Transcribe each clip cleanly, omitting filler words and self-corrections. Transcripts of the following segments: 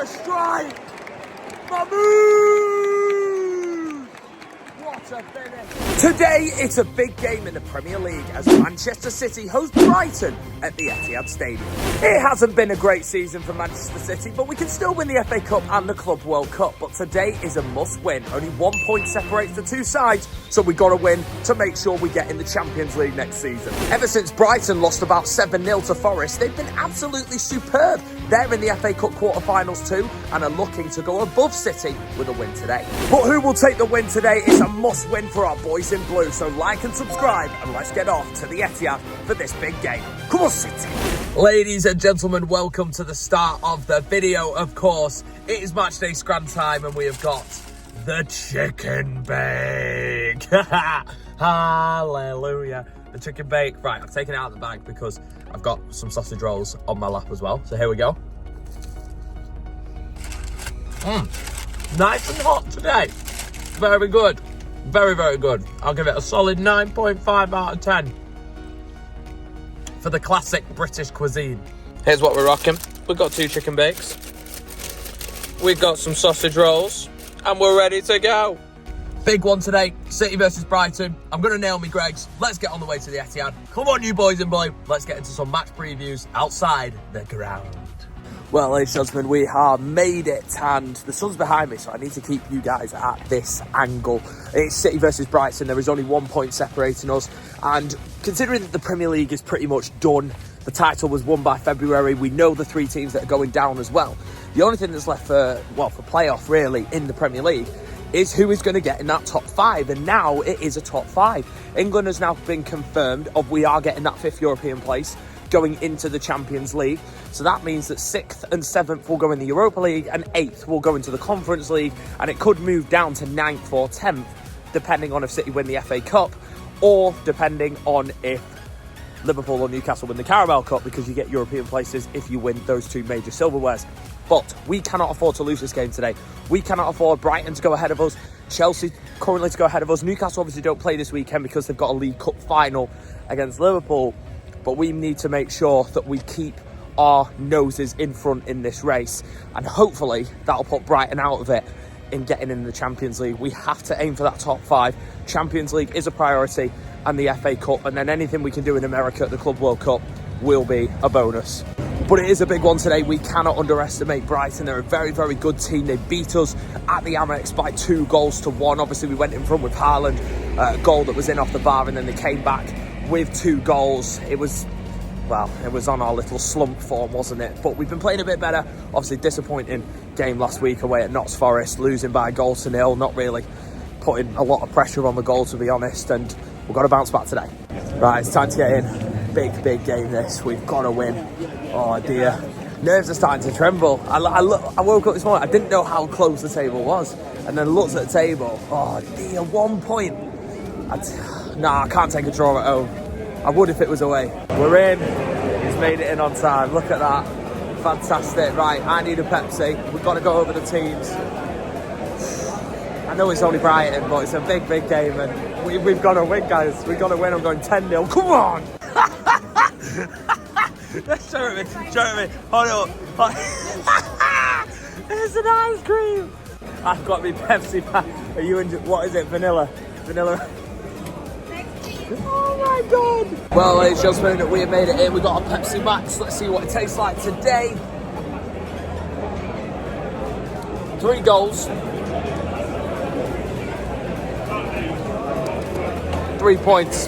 a strike! Marmoush! What a finish! Today, it's a big game in the Premier League as Manchester City host Brighton at the Etihad Stadium. It hasn't been a great season for Manchester City, but we can still win the FA Cup and the Club World Cup. But today is a must-win. Only 1 point separates the two sides, so we've got to win to make sure we get in the Champions League next season. Ever since Brighton lost about 7-0 to Forest, they've been absolutely superb. They're in the FA Cup quarter-finals too and are looking to go above City with a win today. But who will take the win today is a must-win for our boys in blue. So like and subscribe and let's get off to the Etihad for this big game. Come on, City! Ladies and gentlemen, welcome to the start of the video. Of course, it is matchday scrum time and we have got the chicken bake. Hallelujah. The chicken bake. Right, I've taken it out of the bag because I've got some sausage rolls on my lap as well. So here we go. Nice and hot today. Very good. Very, very good. I'll give it a solid 9.5 out of 10 for the classic British cuisine. Here's what we're rocking. We've got 2 chicken bakes. We've got some sausage rolls. And we're ready to go. Big one today, City versus Brighton. I'm going to nail me Greggs. Let's get on the way to the Etihad. Come on, you boys in blue. Let's get into some match previews outside the ground. Well, ladies and gentlemen, we have made it, and the sun's behind me, so I need to keep you guys at this angle. It's City versus Brighton. There is only 1 point separating us, and considering that the Premier League is pretty much done, the title was won by February, we know the 3 teams that are going down as well. The only thing that's left for playoff, really, in the Premier League is who is going to get in that top 5, and now it is a top 5. England has now been confirmed of we are getting that 5th European place going into the Champions League. So that means that 6th and 7th will go in the Europa League and 8th will go into the Conference League, and it could move down to 9th or 10th depending on if City win the FA Cup or depending on if Liverpool or Newcastle win the Carabao Cup, because you get European places if you win those 2 major silverwares. But we cannot afford to lose this game today. We cannot afford Brighton to go ahead of us, Chelsea currently to go ahead of us. Newcastle obviously don't play this weekend because they've got a League Cup final against Liverpool. But we need to make sure that we keep our noses in front in this race. And hopefully that'll put Brighton out of it in getting in the Champions League. We have to aim for that top 5. Champions League is a priority, and the FA Cup, and then anything we can do in America at the Club World Cup will be a bonus. But it is a big one today. We cannot underestimate Brighton. They're a very, very good team. They beat us at the Amex by 2-1. Obviously, we went in front with Haaland, a goal that was in off the bar, and then they came back with 2 goals. It was on our little slump form, wasn't it? But we've been playing a bit better. Obviously, disappointing game last week away at Notts Forest, losing by a goal to 0, not really putting a lot of pressure on the goal, to be honest, and we've got to bounce back today. Right, it's time to get in. Big, big game this. We've got to win. Oh dear. Nerves are starting to tremble. I woke up this morning, I didn't know how close the table was, and then looked at the table. Oh dear, 1 point. I can't take a draw at home. I would if it was away. We're in. He's made it in on time. Look at that. Fantastic. Right, I need a Pepsi. We've got to go over the teams. I know it's only Brighton, but it's a big, big game, and we've got to win, guys. We've got to win. I'm going 10-0. Come on! Show it me. Hold up. There's an ice cream. I've got me Pepsi pack. Are you into, what is it? Vanilla? Oh my god! Well, ladies and gentlemen, we have made it in. We've got a Pepsi Max. Let's see what it tastes like today. 3 goals. 3 points.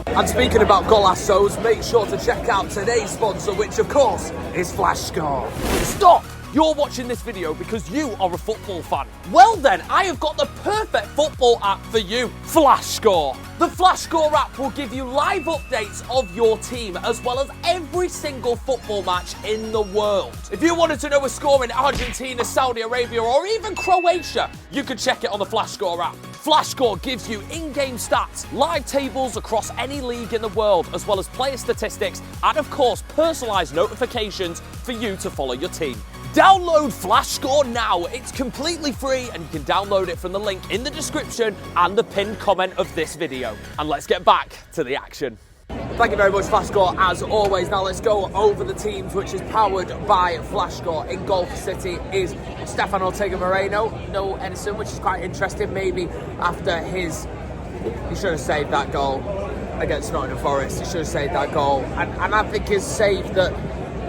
And speaking about golassos, make sure to check out today's sponsor, which of course is Flashscore. Stop! You're watching this video because you are a football fan. Well then, I have got the perfect football app for you, Flashscore. The Flashscore app will give you live updates of your team as well as every single football match in the world. If you wanted to know a score in Argentina, Saudi Arabia or even Croatia, you could check it on the Flashscore app. Flashscore gives you in-game stats, live tables across any league in the world, as well as player statistics and of course personalised notifications for you to follow your team. Download Flashscore now. It's completely free and you can download it from the link in the description and the pinned comment of this video. And let's get back to the action. Thank you very much, Flashscore, as always. Now let's go over the teams, which is powered by Flashscore. In goal for City is Stefan Ortega Moreno, no Edison, which is quite interesting. Maybe after he should have saved that goal against Nottingham Forest. He should have saved that goal. And I think his save that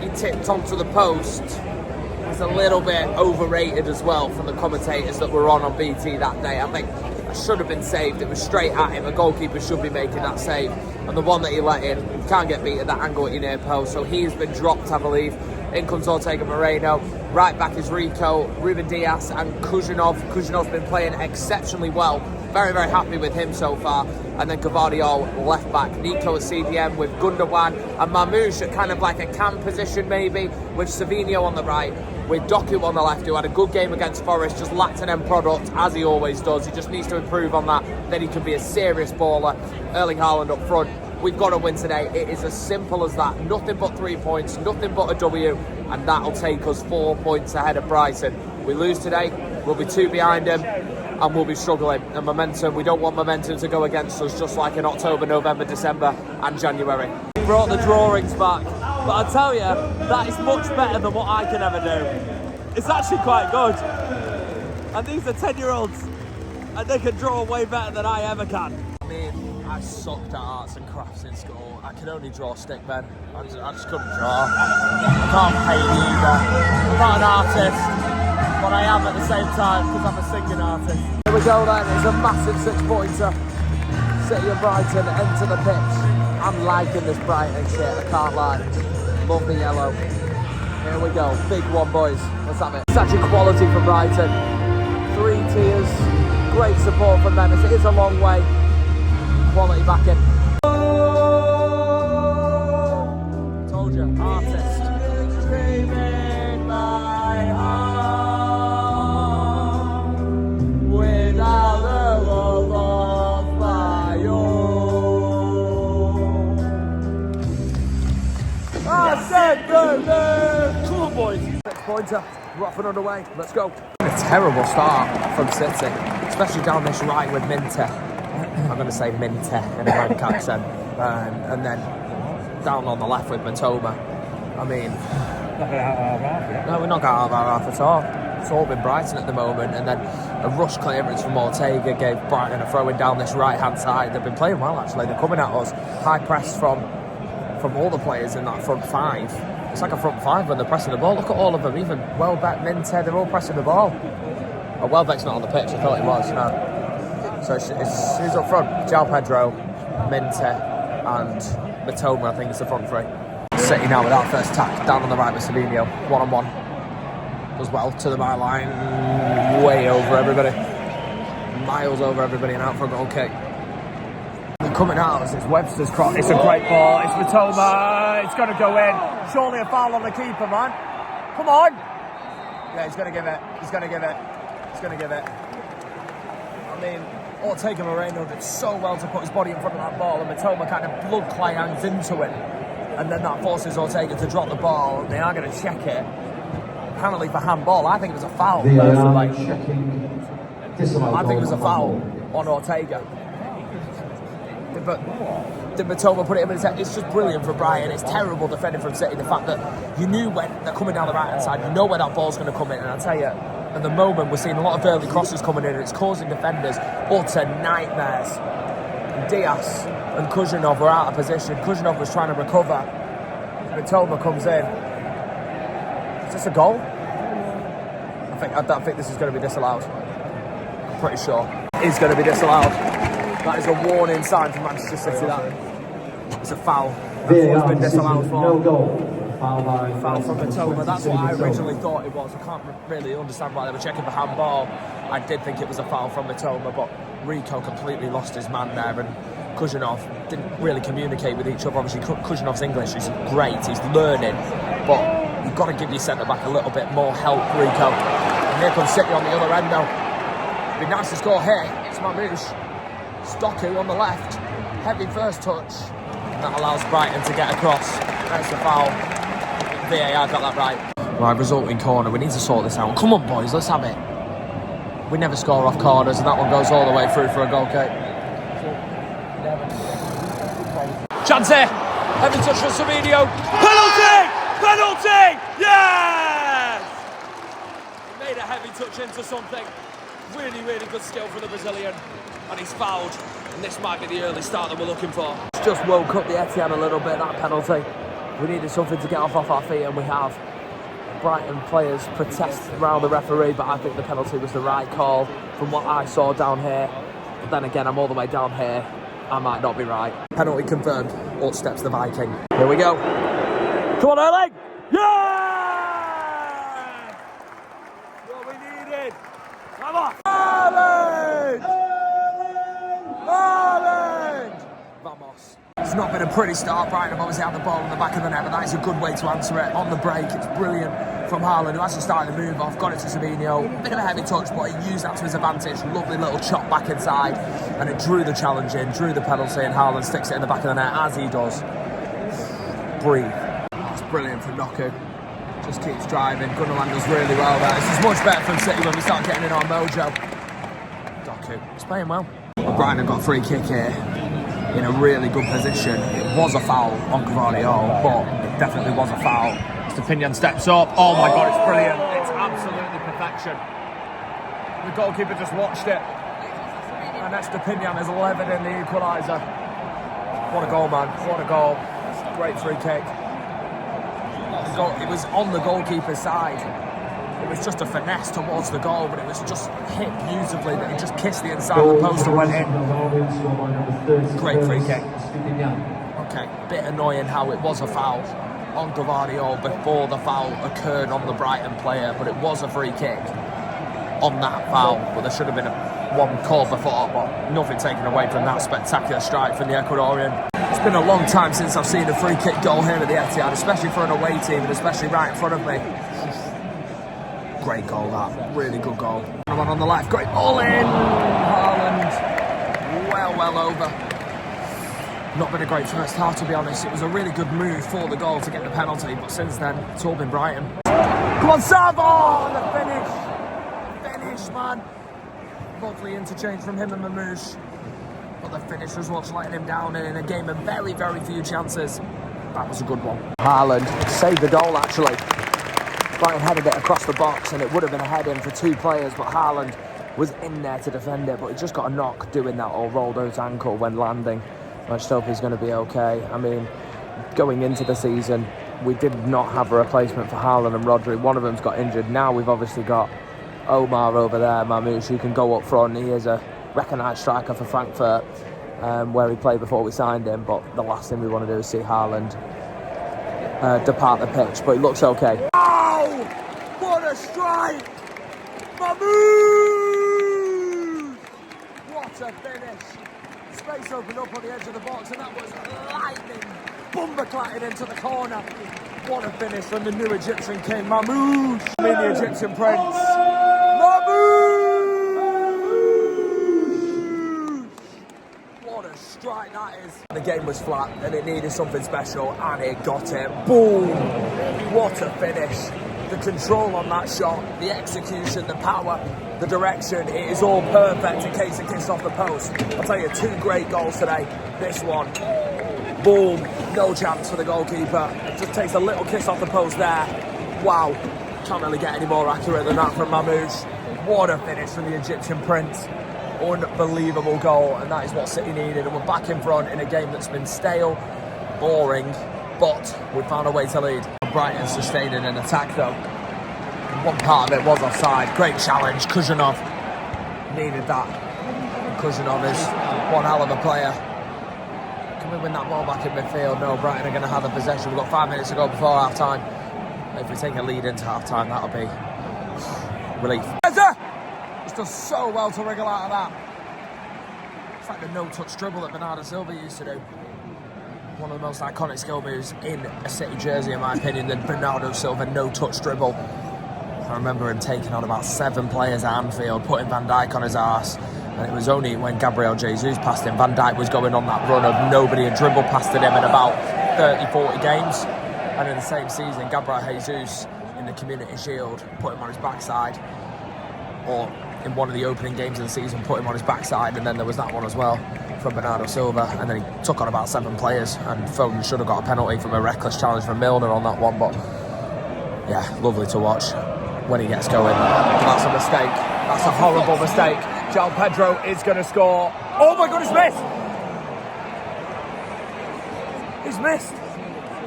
he tipped onto the post was a little bit overrated as well from the commentators that were on BT that day. I think it should have been saved. It was straight at him. A goalkeeper should be making that save. And the one that he let in, you can't get beat at that angle at your near post. So he's been dropped, I believe. In comes Ortega Moreno. Right back is Rico, Ruben Diaz and Kuzhinov. Kuzhinov's been playing exceptionally well. Very, very happy with him so far. And then Gavardio left back. Nico at CDM with Gundogan and Marmoush at kind of like a cam position maybe, with Savinho on the right, with Doku on the left, who had a good game against Forest, just lacked an end product, as he always does. He just needs to improve on that. Then he can be a serious baller. Erling Haaland up front. We've got to win today. It is as simple as that. Nothing but 3 points, nothing but a W, and that'll take us 4 points ahead of Brighton. We lose today, we'll be 2 behind him, and we'll be struggling. And momentum, we don't want momentum to go against us, just like in October, November, December, and January. We brought the drawings back, but I tell you, that is much better than what I can ever do. It's actually quite good. And these are 10-year-olds, and they can draw way better than I ever can. I mean, I sucked at arts and crafts in school. I could only draw stick men. I just couldn't draw. I can't paint either. I'm not an artist, but I am at the same time because I'm a singing artist. Here we go then, it's a massive 6-pointer. City of Brighton enter the pitch. I'm liking this Brighton shit, I can't lie. Love the yellow. Here we go, big one boys. Let's have it. Such equality for Brighton. 3 tiers, great support from them. It is a long way. Quality back in. Told you, artist. Dreaming my heart without the love of my own. I said good. Come on, boys. 6-pointer. We're off and underway. Let's go. A terrible start from City, especially down this right with Minte. I'm going to say Minte in a Atlantic accent, and then down on the left with Matoma. I mean, no, we're not got out of our half at all. It's all been Brighton at the moment, and then a rush clearance from Ortega gave Brighton a throw-in down this right-hand side. They've been playing well, actually. They're coming at us. High press from all the players in that front five. It's like a front five when they're pressing the ball. Look at all of them, even Welbeck, Minte, they're all pressing the ball. Oh, Welbeck's not on the pitch, I thought he was, no. So who's up front? João Pedro, Minte and Matoma, I think it's the front three. City now with our first attack, down on the right with Savinho, 1-on-1. Does well to the byline, way over everybody. Miles over everybody and out for a goal kick. And coming out, it's Webster's cross, it's a great ball, it's Matoma, it's going to go in. Surely a foul on the keeper, man. Come on! Yeah, he's going to give it, he's going to give it. I mean, Ortega Moreno did so well to put his body in front of that ball, and Matoma kind of blood clangs into it, and then that forces Ortega to drop the ball, and they are going to check it, apparently for handball. I think it was a foul, personally. I think it was a foul on Ortega. But did Matoma put it in his head? It's just brilliant for Brighton. It's terrible defending from City. The fact that you knew when they're coming down the right-hand side, you know where that ball's going to come in, and I tell you, at the moment, we're seeing a lot of early crosses coming in, and it's causing defenders utter nightmares. And Diaz and Kuzhinov were out of position. Kuzhinov was trying to recover. Matoma comes in. Is this a goal? I don't think this is going to be disallowed. I'm pretty sure it is going to be disallowed. That is a warning sign for Manchester City. That it's a foul. That's what it's been disallowed for. No goal. Foul from Matoma. That's what I originally thought it was. I can't really understand why they were checking for handball. I did think it was a foul from Matoma, but Rico completely lost his man there, and Kuzhinov didn't really communicate with each other. Obviously, Kuzhinov's English is great. He's learning, but you've got to give your centre-back a little bit more help, Rico. And here comes City on the other end now. It'd be nice to score here. It's Marmoush. Doku on the left. Heavy first touch. And that allows Brighton to get across. That's a foul. VAR got that right. Right, resulting corner. We need to sort this out. Come on, boys, let's have it. We never score off corners, and that one goes all the way through for a goal kick. Chance here. Heavy touch from Savinio. Penalty! Penalty! Yes! He made a heavy touch into something. Really, really good skill for the Brazilian. And he's fouled. And this might be the early start that we're looking for. It's just woke up the Etihad a little bit, that penalty. We needed something to get off our feet, and we have. Brighton players protest around the referee, but I think the penalty was the right call from what I saw down here. But then again, I'm all the way down here. I might not be right. Penalty confirmed. Up steps the Viking. Here we go. Come on, Erling! Yeah! What we needed. Come on! Erling! Erling! Vamos. It's not been a pretty start. Brighton have obviously had the ball in the back of the net, but that is a good way to answer it. On the break, it's brilliant from Haaland, who actually started the move off, got it to Savinio. Bit of a heavy touch, but he used that to his advantage. Lovely little chop back inside, and it drew the challenge in, drew the penalty, and Haaland sticks it in the back of the net, as he does. Breathe. That's brilliant from Noku. Just keeps driving. Gundogan does really well there. This is much better from City when we start getting in our mojo. Doku, he's playing well. Brighton have got a free kick here. In a really good position. It was a foul on Gvardiol, but it definitely was a foul. Stepinian steps up. Oh my God, it's brilliant. It's absolutely perfection. The goalkeeper just watched it. And Stepinian is 11 in the equaliser. What a goal, man. What a goal. Great free kick. It was on the goalkeeper's side. It was just a finesse towards the goal, but it was just hit beautifully. That it just kissed the inside of the post and went in. Great free kick. Okay, bit annoying how it was a foul on Gvardiol before the foul occurred on the Brighton player, but it was a free kick on that foul. But there should have been one call before, but nothing taken away from that spectacular strike from the Ecuadorian. It's been a long time since I've seen a free kick goal here at the Etihad, especially for an away team and especially right in front of me. Great goal, that. Really good goal. One on the left. Great ball in. Haaland. Well over. Not been a great first half, to be honest. It was a really good move for the goal to get the penalty, but since then, it's all been Brighton. Come on, Savo! The finish. Finish, man. Lovely interchange from him and Marmoush. But the finish was what's letting him down, and in a game of very, very few chances, that was a good one. Haaland saved the goal, actually. Brighton headed it across the box, and it would have been a head-in for two players, but Haaland was in there to defend it, but he just got a knock doing that, or rolled out his ankle when landing. I just hope he's going to be okay. I mean, going into the season, we did not have a replacement for Haaland and Rodri. One of them's got injured. Now we've obviously got Omar over there, Marmoush, who can go up front. He is a recognised striker for Frankfurt, where he played before we signed him, but the last thing we want to do is see Haaland depart the pitch, but he looks okay. Wow! What a strike! Marmoush! What a finish! Space opened up on the edge of the box, and that was lightning bomber-clatting into the corner. What a finish from the new Egyptian king, Marmoush! I mean the Egyptian prince. Marmoush! What a strike that is. The game was flat, and it needed something special, and it got it. Boom! What a finish. The control on that shot, the execution, the power, the direction, it is all perfect in case it kicks off the post. I'll tell you, two great goals today. This one, boom, no chance for the goalkeeper. It just takes a little kiss off the post there. Wow, can't really get any more accurate than that from Marmoush. What a finish from the Egyptian prince. Unbelievable goal, and that is what City needed. And we're back in front in a game that's been stale, boring, but we found a way to lead. Brighton sustaining an attack though. One part of it was offside. Great challenge. Kuzhanov needed that. Kuzhanov is one hell of a player. Can we win that ball back in midfield? No, Brighton are going to have the possession. We've got 5 minutes to go before half time. If we take a lead into half time, that'll be relief. He's done so well to wriggle out of that. It's like the no-touch dribble that Bernardo Silva used to do. One of the most iconic skill moves in a City jersey, in my opinion, the Bernardo Silva no-touch dribble. I remember him taking on about 7 players at Anfield, putting Van Dijk on his arse, and it was only when Gabriel Jesus passed him. Van Dijk was going on that run of nobody had dribbled past him in about 30, 40 games. And in the same season, Gabriel Jesus in the Community Shield put him on his backside, or in one of the opening games of the season put him on his backside, and then there was that one as well. from Bernardo Silva, and then he took on about 7 players, and Foden should have got a penalty from a reckless challenge from Milner on that one, but yeah, lovely to watch when he gets going. But that's a mistake. That's a horrible mistake. João Pedro is going to score. Oh my God, he's missed! He's missed!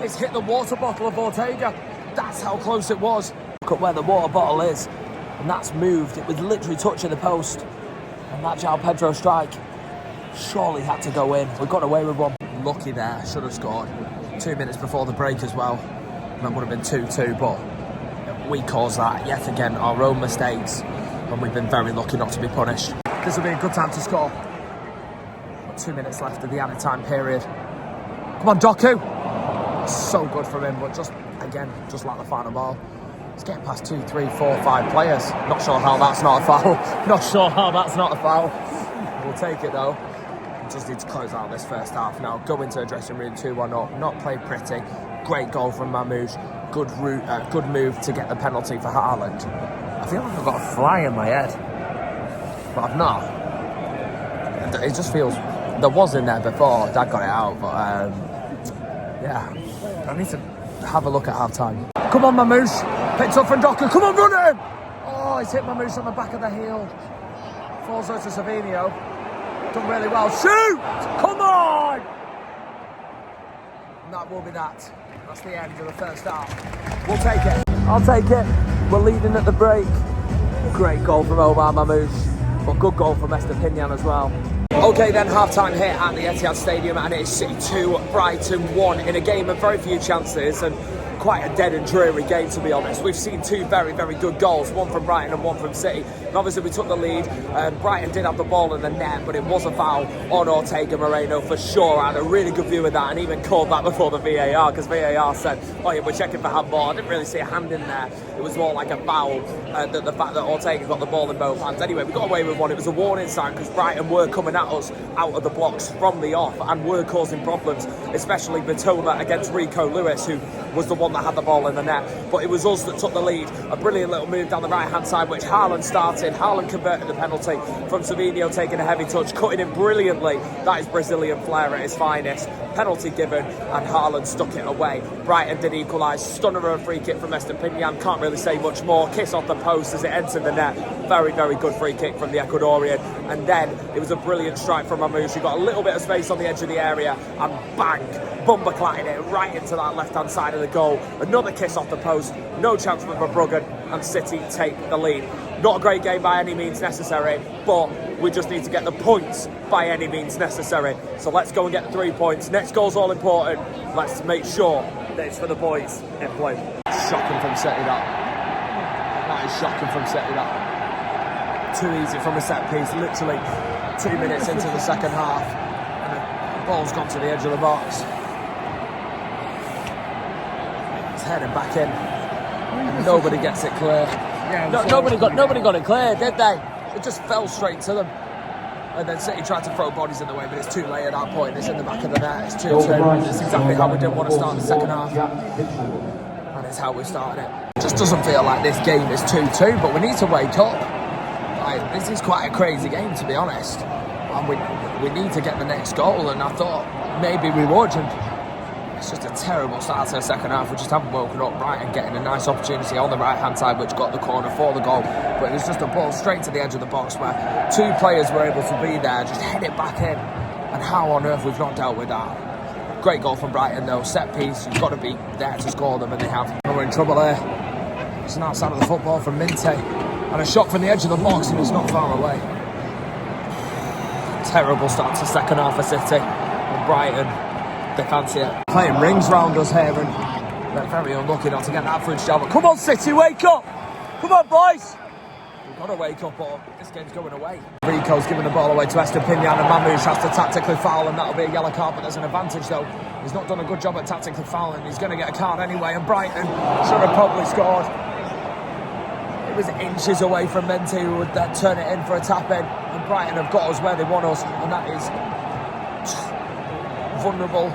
It's hit the water bottle of Ortega. That's how close it was. Look at where the water bottle is, and that's moved. It was literally touching the post, and that João Pedro strike surely had to go in. We got away with one. Lucky there, should have scored 2 minutes before the break as well. That would have been 2-2, but we caused that yet again, our own mistakes, and we've been very lucky not to be punished. This will be a good time to score. 2 minutes left of the added time period. Come on, Doku. So good from him, but just like the final ball. He's getting past 2, 3, 4, 5 players. Not sure how that's not a foul. Not sure how that's not a foul. We'll take it though. Just need to close out this first half now. Go into a dressing room 2-1 up. Not play pretty. Great goal from Marmoush. Good move to get the penalty for Haaland. I feel like I've got a fly in my head, but I've not. It just feels there was in there before. Dad got it out, but yeah, I need to have a look at half time. Come on, Marmoush. Picked up from Doku. Come on, run him! Oh, he's hit Marmoush on the back of the heel. Falls out to Savinho. Done really well. Shoot! Come on! And that will be that. That's the end of the first half. We'll take it. I'll take it. We're leading at the break. Great goal from Omar Marmoush, but good goal from Estepinian as well. Okay then, half-time here at the Etihad Stadium, and it is City 2, Brighton 1 in a game of very few chances and quite a dead and dreary game, to be honest. We've seen 2 very, very good goals, one from Brighton and one from City. And obviously we took the lead. Brighton did have the ball in the net, but it was a foul on Ortega Moreno for sure. I had a really good view of that and even called that before the VAR, because VAR said, oh yeah, we're checking for handball. I didn't really see a hand in there. It was more like a foul, the fact that Ortega got the ball in both hands. Anyway, we got away with one. It was a warning sign because Brighton were coming at us out of the blocks from the off and were causing problems, especially Batola against Rico Lewis, who was the one that had the ball in the net. But it was us that took the lead. A brilliant little move down the right-hand side, which Haaland started. Haaland converted the penalty from Savinho, taking a heavy touch, cutting it brilliantly. That is Brazilian flair at its finest. Penalty given, and Haaland stuck it away. Brighton did equalise. Stunner of a free kick from Estepinian. Can't really say much more. Kiss off the post as it entered the net. Very, very good free kick from the Ecuadorian. And then it was a brilliant strike from Marmoush, who got a little bit of space on the edge of the area, and bang, bumper-clatting it right into that left-hand side of the goal. Another kiss off the post, no chance for Verbruggen, and City take the lead. Not a great game by any means necessary, but we just need to get the points by any means necessary. So let's go and get the 3 points. Next goal's all important. Let's make sure that it's for the boys in play. Shocking from City, that is shocking from City, that. Too easy from a set piece, literally 2 minutes into the second half, and the ball's gone to the edge of the box. It's heading back in, and nobody gets it clear. Nobody got it clear, did they? It just fell straight to them. And then City tried to throw bodies in the way, but it's too late at that point. It's in the back of the net. It's 2-2. It's exactly how we didn't want to start the second half, and it's how we started it. It just doesn't feel like this game is 2-2, but we need to wake up. Like, this is quite a crazy game, to be honest, and we need to get the next goal, and I thought maybe we would, and it's just a terrible start to the second half. We just haven't woken up. Brighton getting a nice opportunity on the right hand side, which got the corner for the goal, but it was just a ball straight to the edge of the box where 2 players were able to be there, just head it back in, and how on earth we've not dealt with that. Great goal from Brighton though, set piece, you've got to be there to score them, and they have. And we're in trouble here. It's an outside of the football from Minte, and a shot from the edge of the box, and it's not far away. Terrible start to second half for City. And Brighton, they fancy it. Playing rings round us here, and they're very unlucky not to get that fridge job. But come on, City, wake up! Come on, boys! We've got to wake up, or this game's going away. Rico's giving the ball away to Estepinian, and Marmoush has to tactically foul, and that'll be a yellow card, but there's an advantage though. He's not done a good job at tactically fouling. He's going to get a card anyway, and Brighton should have probably scored. It was inches away from Menti, who would then turn it in for a tap-in, and Brighton have got us where they want us, and that is vulnerable,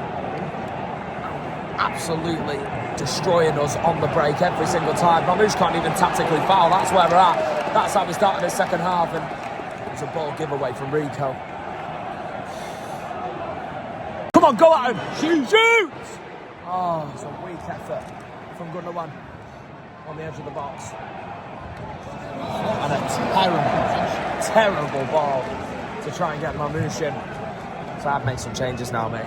absolutely destroying us on the break every single time. Marmoush can't even tactically foul. That's where we're at. That's how we started the second half, and it was a ball giveaway from Rico. on, go at him. Shoot! Oh, it's a weak effort from Gundogan on the edge of the box. And a terrible ball to try and get Marmoush in. So I've made some changes now, mate.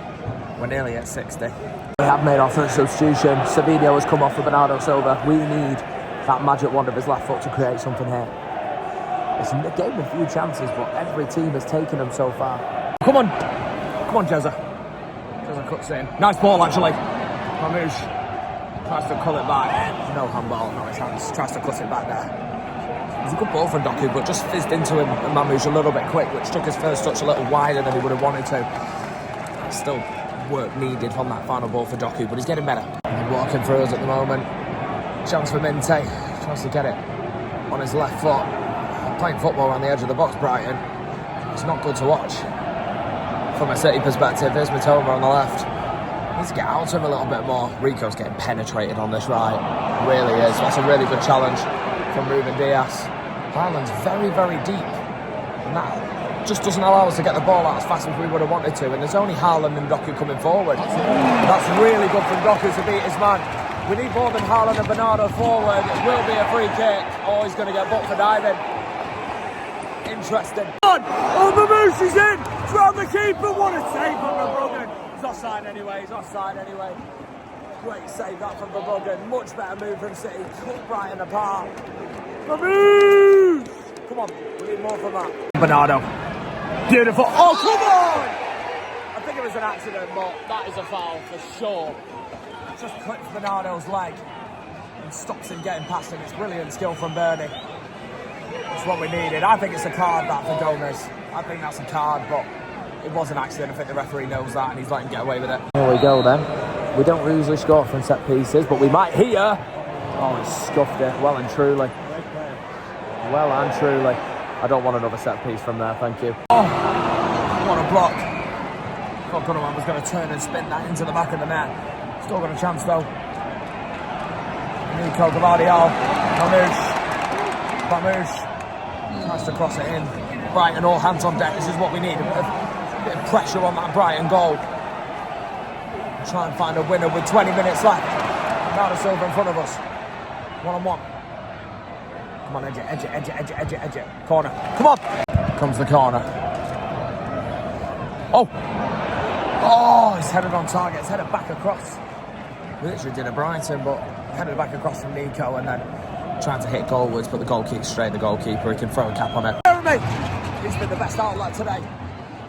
We're nearly at 60. We have made our first substitution. Savinho has come off for Bernardo Silva. We need that magic wand of his left foot to create something here. It's gave him a few chances, but every team has taken them so far. Come on, Jezza. Jezza cuts in. Nice ball, actually. Marmoush tries to cut it back. No handball, no chance. Tries to cut it back there. It was a good ball from Doku, but just fizzed into him and Marmoush a little bit quick, which took his first touch a little wider than he would have wanted to. Still work needed on that final ball for Doku, but he's getting better. He's walking through us at the moment. Chance for Minte. Tries to get it on his left foot. Playing football around the edge of the box, Brighton. It's not good to watch. From a City perspective, there's Matoma on the left. Needs to get out to him a little bit more. Rico's getting penetrated on this right. Really is. That's a really good challenge from Ruben Dias. Haaland's very, very deep. And that just doesn't allow us to get the ball out as fast as we would have wanted to. And there's only Haaland and Doku coming forward. That's really good from Doku to beat his man. We need more than Haaland and Bernardo forward. It will be a free kick. Oh, he's going to get booked for diving. Interesting. Oh, Marmoush is in! Round the keeper, what a save from Verbruggen. He's offside anyway, Great save that from Verbruggen. Much better move from City. Cut Brighton apart. Marmoush! Come on, we need more from that. Bernardo. Beautiful. Oh, come on! I think it was an accident, but that is a foul for sure. Just clips Bernardo's leg and stops him getting past him. It's brilliant skill from Bernie. It's what we needed. I think it's a card, that, for Gomez. I think that's a card, but it was an accident. I think the referee knows that and he's letting him get away with it. Here we go then. We don't usually score from set pieces, but we might here. Oh, he scuffed it. Well and truly. I don't want another set piece from there, thank you. Oh, what a block. I thought Gundogan was going to turn and spin that into the back of the net. Still got a chance though. Nico Gvardiol. Marmoush. Tries to cross it in. Brighton all hands on deck. This is what we need. A bit of pressure on that Brighton goal. Try and find a winner with 20 minutes left. Bernardo Silva in front of us. 1-on-1. Come on, edge it. Corner. Come on. Comes the corner. Oh, he's headed on target. He's headed back across. We literally did a Brighton, but headed back across from Nico and then trying to hit goalwards, but the goal keeps straight. The goalkeeper, he can throw a cap on it. Jeremy! He's been the best outlet today.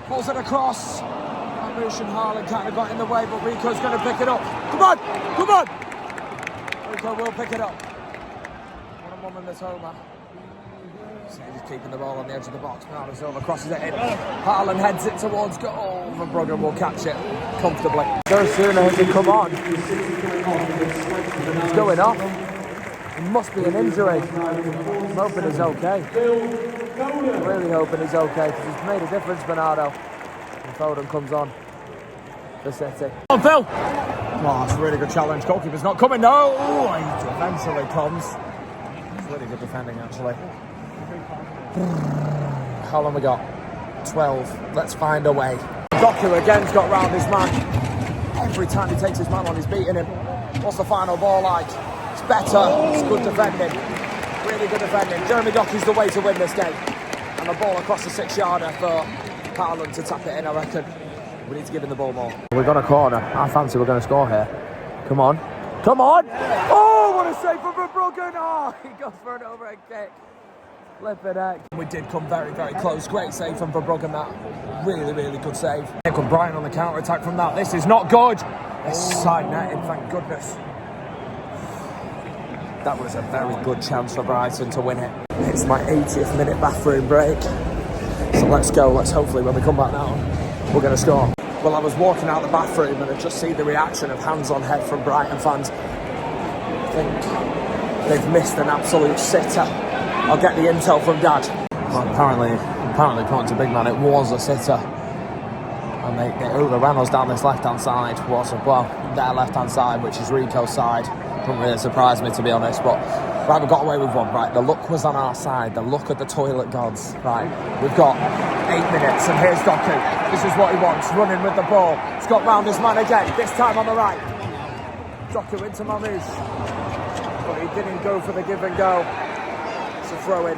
Pulls it across. Marmoush and Haaland kind of got in the way, but Rico's going to pick it up. Come on! Rico will pick it up. 1-on-1 in this Omar. So he's keeping the ball on the edge of the box. Bernardo Silva crosses it in. Haaland heads it towards goal. Verbruggen will catch it comfortably. No sooner has he come on. He's going off. It must be an injury. I'm hoping he's okay. I'm really hoping he's okay because he's made a difference, Bernardo. And Foden comes on for City. Come on, Phil! Oh, it's a really good challenge. Goalkeeper's not coming. No! Oh, he eventually comes. It's really good defending, actually. How long we got? 12. Let's find a way. Doku again's got round his man. Every time he takes his man on, he's beating him. What's the final ball like? It's better. It's good defending. Really good defending. Jeremy Doku's the way to win this game. And a ball across the 6-yarder for Haaland to tap it in, I reckon. We need to give him the ball more. We've got a corner. I fancy we're going to score here. Come on. Oh, what a save from Verbruggen. Oh, he goes for an overhead kick. Flipping heck. We did come very, very close. Great save from Verbruggen, that. Really, really good save. Here come Brighton on the counter-attack from that. This is not good. It's side netted, thank goodness. That was a very good chance for Brighton to win it. It's my 80th minute bathroom break. So let's go. Hopefully when we come back down, we're going to score. Well, I was walking out the bathroom and I just see the reaction of hands on head from Brighton fans. I think they've missed an absolute sitter. I'll get the intel from Dad. Well, apparently according to Big Man, it was a sitter. And they ran us down this left-hand side. Their left-hand side, which is Rico's side. Doesn't really surprise me, to be honest, but Right, we got away with one. Right, the luck was on our side. The luck of the toilet gods. Right, we've got 8 minutes, and here's Doku. This is what he wants, running with the ball. He's got round his man again, this time on the right. Doku into Marmoush. But he didn't go for the give and go. It's a throw in.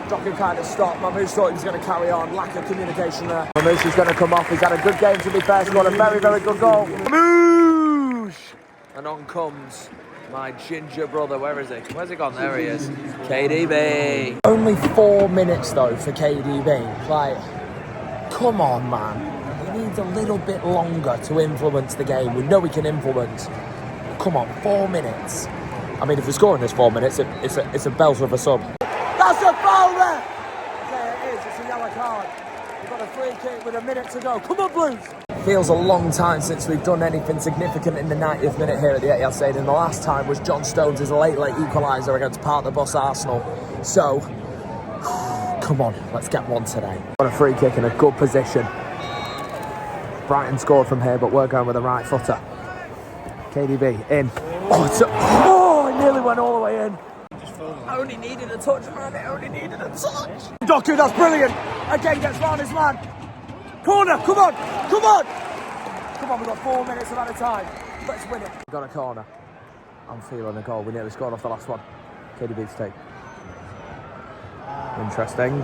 Doku kind of stopped. Marmoush thought he was going to carry on. Lack of communication there. Marmoush is going to come off. He's had a good game, to be fair. Scored a very, very good goal. Marmoush! And on comes my ginger brother. Where is he? Where's he gone? There he is. KDB. Only 4 minutes, though, for KDB. Like, come on, man. He needs a little bit longer to influence the game. We know he can influence. Come on, 4 minutes. I mean, if we score in this 4 minutes, it's a belter of a sub. That's a foul there! There it is, it's a yellow card. We've got a free kick with a minute to go. Come on, Blues! Feels a long time since we've done anything significant in the 90th minute here at the Etihad Stadium. The last time was John Stones' late equaliser against Park the Bus Arsenal. So, come on, let's get one today. Got a free kick in a good position. Brighton scored from here, but we're going with the right footer. KDB in. Oh, it nearly went all the way in. I only needed a touch, man. I only needed a touch. Doku, that's brilliant. Again, gets round his man. Corner, come on, come on. Come on, we've got 4 minutes of added time. Let's win it. Got a corner. I'm feeling a goal. We nearly scored off the last one. KDB's take. Interesting.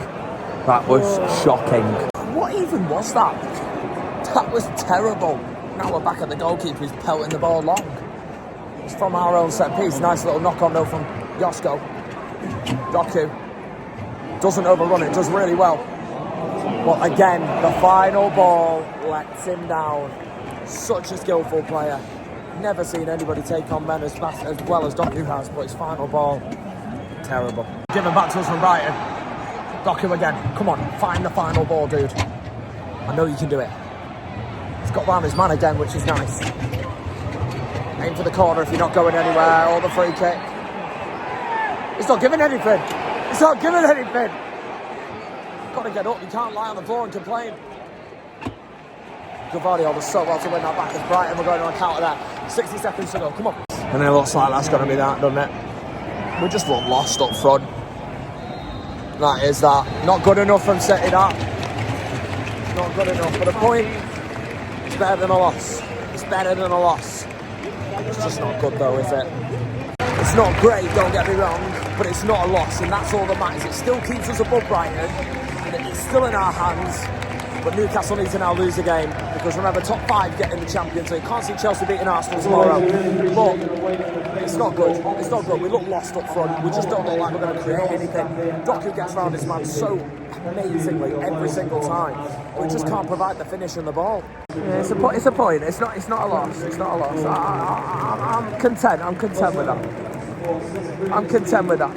That was shocking. What even was that? That was terrible. Now we're back at the goalkeeper who's pelting the ball long. It's from our own set piece. Nice little knock-on though from Josko. Doku doesn't overrun it, does really well. But again, the final ball lets him down. Such a skillful player. Never seen anybody take on men as well as Doku has, but his final ball, terrible. Given back to us from Brighton. Doku again. Come on, find the final ball, dude. I know you can do it. He's got round his man again, which is nice. Aim for the corner if you're not going anywhere, or the free kick. He's not giving anything. He's not giving anything. You've got to get up. You can't lie on the floor and complain. Gavardio does so well to win that back as Brighton. We're going on a counter there. 60 seconds to go. Come on. And it looks like that's going to be that, doesn't it? We just look lost up front. That is that. Not good enough from City, that. Not good enough. But a point, it's better than a loss. It's better than a loss. It's just not good though, is it? It's not great, don't get me wrong, but it's not a loss, and that's all that matters. It still keeps us above Brighton, and it's still in our hands, but Newcastle need to now lose the game, because remember, top 5 get in the Champions League. Can't see Chelsea beating Arsenal tomorrow, but it's not good. It's not good. We look lost up front. We just don't look like we're going to create anything. Doku gets round his man so amazingly every single time. We just can't provide the finish in the ball. Yeah, it's a point. It's not a loss. It's not a loss. I'm content. I'm content with that. I'm content with that.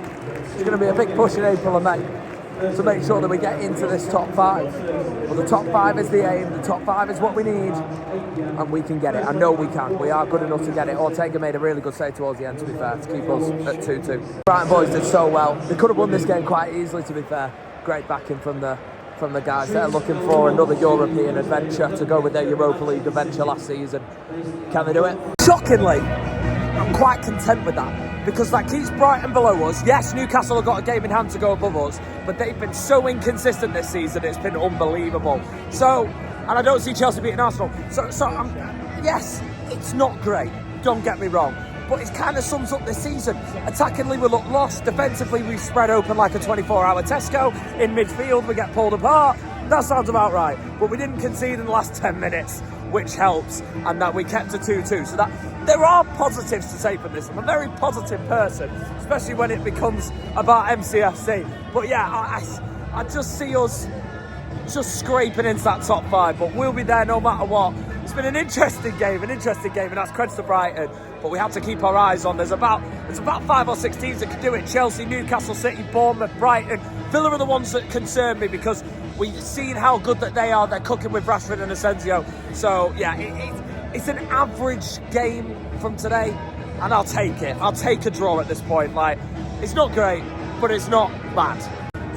It's going to be a big push in April and May to make sure that we get into this top 5. But the top 5 is the aim. The top 5 is what we need, and we can get it. I know we can. We are good enough to get it. Ortega made a really good save towards the end, to be fair, to keep us at 2-2. Brighton boys did so well. They could have won this game quite easily, to be fair. Great backing from the guys. They're looking for another European adventure to go with their Europa League adventure last season. Can they do it? Shockingly, I'm quite content with that, because that keeps Brighton below us. Yes, Newcastle have got a game in hand to go above us, but they've been so inconsistent this season, it's been unbelievable. So, and I don't see Chelsea beating Arsenal. So yes, it's not great, don't get me wrong, but it kind of sums up this season. Attackingly, we look lost. Defensively, we spread open like a 24-hour Tesco. In midfield, we get pulled apart. That sounds about right. But we didn't concede in the last 10 minutes, which helps, and that we kept a 2-2. So that there are positives to take from this. I'm a very positive person, especially when it becomes about MCFC. But yeah, I just see us just scraping into that top 5, but we'll be there no matter what. It's been an interesting game, and that's credit to Brighton. But we have to keep our eyes on. There's about 5 or 6 teams that can do it. Chelsea, Newcastle, City, Bournemouth, Brighton. Villa are the ones that concern me, because we've seen how good that they are. They're cooking with Rashford and Asensio. So yeah, it's an average game from today, and I'll take it. I'll take a draw at this point. Like, it's not great, but it's not bad.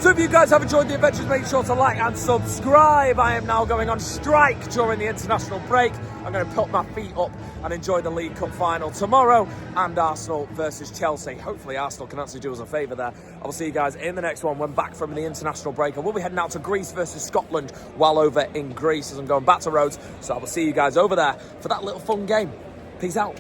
So if you guys have enjoyed the adventures, make sure to like and subscribe. I am now going on strike during the international break. I'm going to put my feet up and enjoy the League Cup final tomorrow, and Arsenal versus Chelsea. Hopefully Arsenal can actually do us a favour there. I will see you guys in the next one when back from the international break. I will be heading out to Greece versus Scotland while over in Greece as I'm going back to Rhodes. So I will see you guys over there for that little fun game. Peace out.